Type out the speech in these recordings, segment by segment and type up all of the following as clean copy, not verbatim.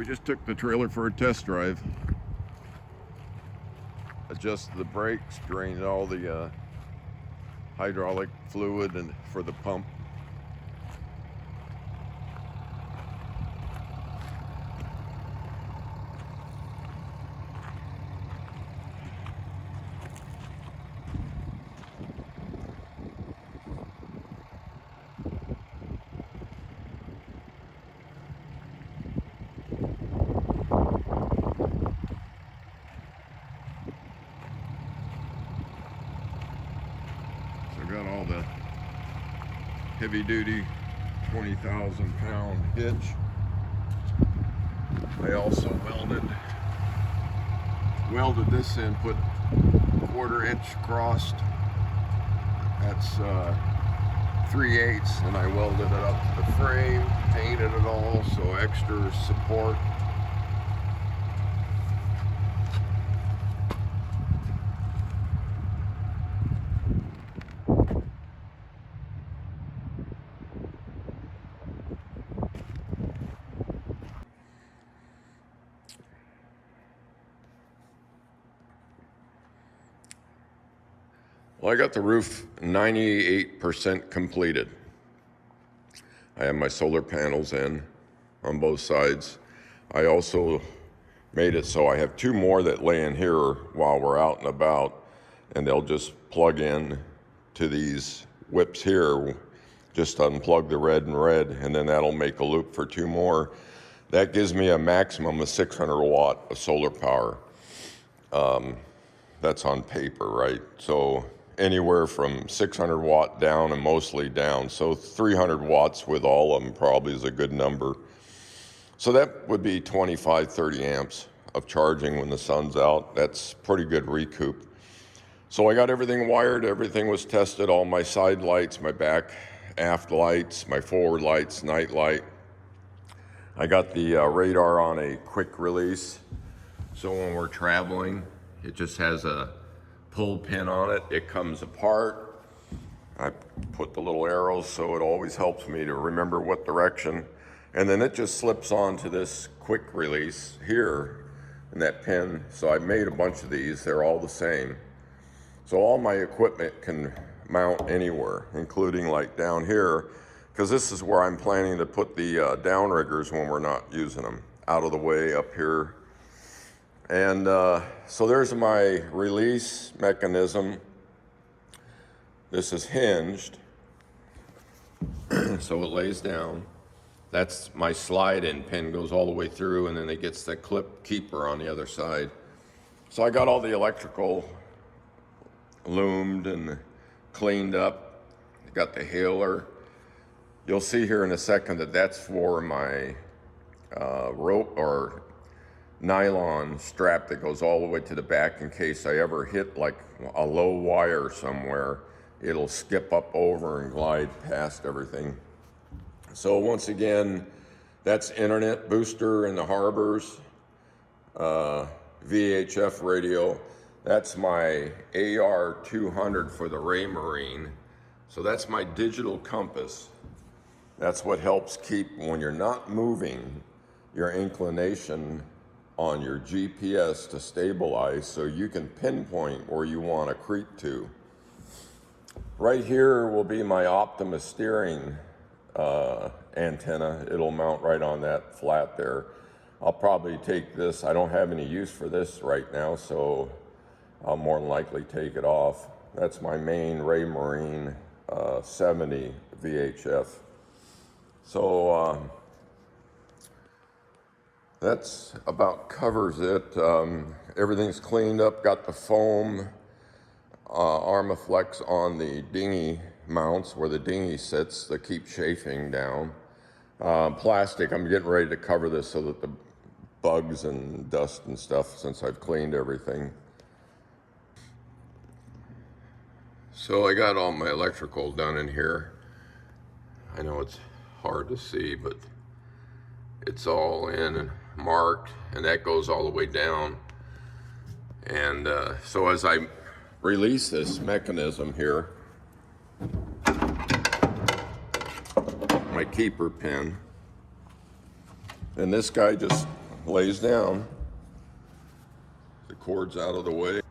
We just took the trailer for a test drive. Adjusted the brakes, drained all the hydraulic fluid and for the pump. Got all the heavy-duty 20,000-pound hitch. I also welded this in, put 1/4 inch crossed. That's 3/8, and I welded it up to the frame, painted it all, so extra support. Well, I got the roof 98% completed. I have my solar panels in on both sides. I also made it so I have 2 more that lay in here while we're out and about, and they'll just plug in to these whips here. Just unplug the red and red, and then that'll make a loop for 2 more. That gives me a maximum of 600 watt of solar power. That's on paper, right? So anywhere from 600 watt down and mostly down. So 300 watts with all of them probably is a good number. So that would be 25, 30 amps of charging when the sun's out. That's pretty good recoup. So I got everything wired, everything was tested, all my side lights, my back aft lights, my forward lights, night light. I got the radar on a quick release. So when we're traveling, it just has a pull pin on it. It comes apart. I put the little arrows so it always helps me to remember what direction. And then it just slips onto this quick release here in that pin. So I made a bunch of these. They're all the same. So all my equipment can mount anywhere, including like down here, because this is where I'm planning to put the downriggers when we're not using them, out of the way up here. And so there's my release mechanism. This is hinged, so it lays down. That's my slide-in pin, goes all the way through, and then it gets the clip keeper on the other side. So I got all the electrical loomed and cleaned up. I got the hailer. You'll see here in a second that that's for my rope or nylon strap that goes all the way to the back in case I ever hit like a low wire somewhere. It'll skip up over and glide past everything. So once again, that's internet booster in the harbors, VHF radio. That's my AR200 for the Raymarine. So that's my digital compass. That's what helps keep, when you're not moving, your inclination on your GPS to stabilize so you can pinpoint where you want to creep to. Right here will be my Optimus steering antenna. It'll mount right on that flat there. I'll probably take this. I don't have any use for this right now, so I'll more than likely take it off. That's my main Raymarine 70 VHF. So that's about covers it. Everything's cleaned up, got the foam Armaflex on the dinghy mounts where the dinghy sits to keep chafing down. Plastic, I'm getting ready to cover this so that the bugs and dust and stuff, since I've cleaned everything. So I got all my electrical done in here. I know it's hard to see, but it's all in and marked, and that goes all the way down. And so as I release this mechanism here, my keeper pin, and this guy just lays down. The cord's out of the way.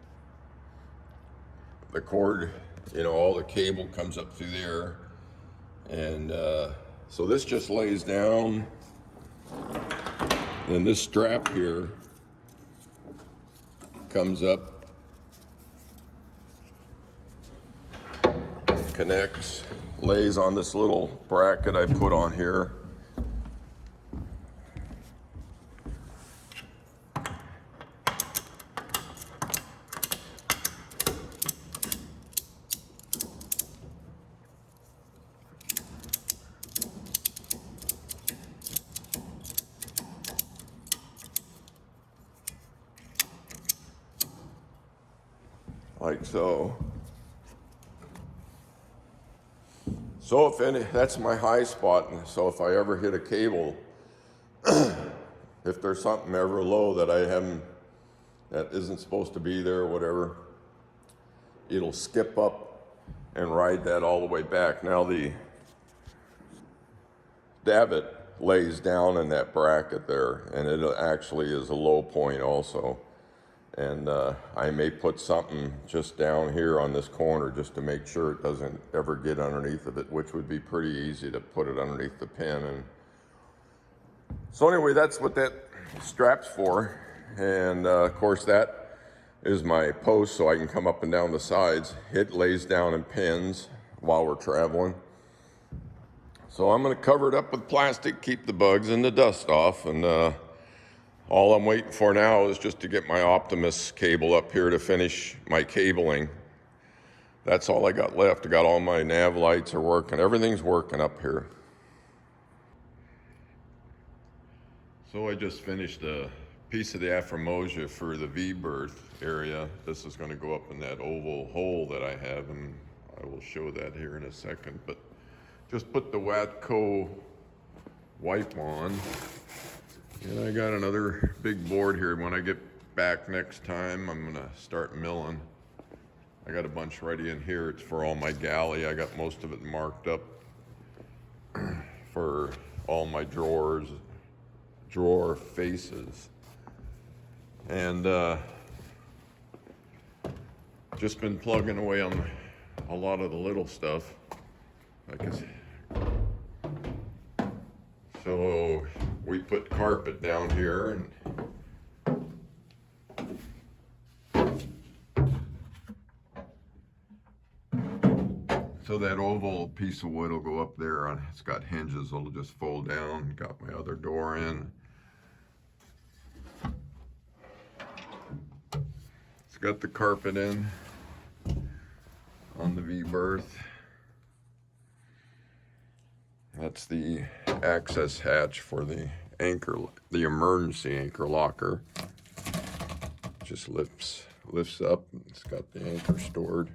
The cord, you know, all the cable comes up through there. And so this just lays down. Then this strap here comes up, connects, lays on this little bracket I put on here. Like so. So if any, that's my high spot. So if I ever hit a cable, if there's something ever low that I haven't, that isn't supposed to be there or whatever, it'll skip up and ride that all the way back. Now the davit lays down in that bracket there, and it actually is a low point also. And I may put something just down here on this corner just to make sure it doesn't ever get underneath of it, which would be pretty easy to put it underneath the pin. And so anyway, that's what that strap's for. And of course that is my post, so I can come up and down the sides. It lays down in pins while we're traveling. So I'm gonna cover it up with plastic, keep the bugs and the dust off, and all I'm waiting for now is just to get my Optimus cable up here to finish my cabling. That's all I got left. I got all my nav lights are working. Everything's working up here. So I just finished a piece of the Afrimosia for the V-berth area. This is going to go up in that oval hole that I have, and I will show that here in a second. But just put the Watco wipe on. And I got another big board here. When I get back next time, I'm gonna start milling. I got a bunch ready in here. It's for all my galley. I got most of it marked up for all my drawers, drawer faces. And just been plugging away on a lot of the little stuff. So we put carpet down here, and so that oval piece of wood will go up there. It's got hinges that'll just fold down. Got my other door in. It's got the carpet in on the V-berth. That's the access hatch for the anchor, the emergency anchor locker. Just lifts up. It's got the anchor stored.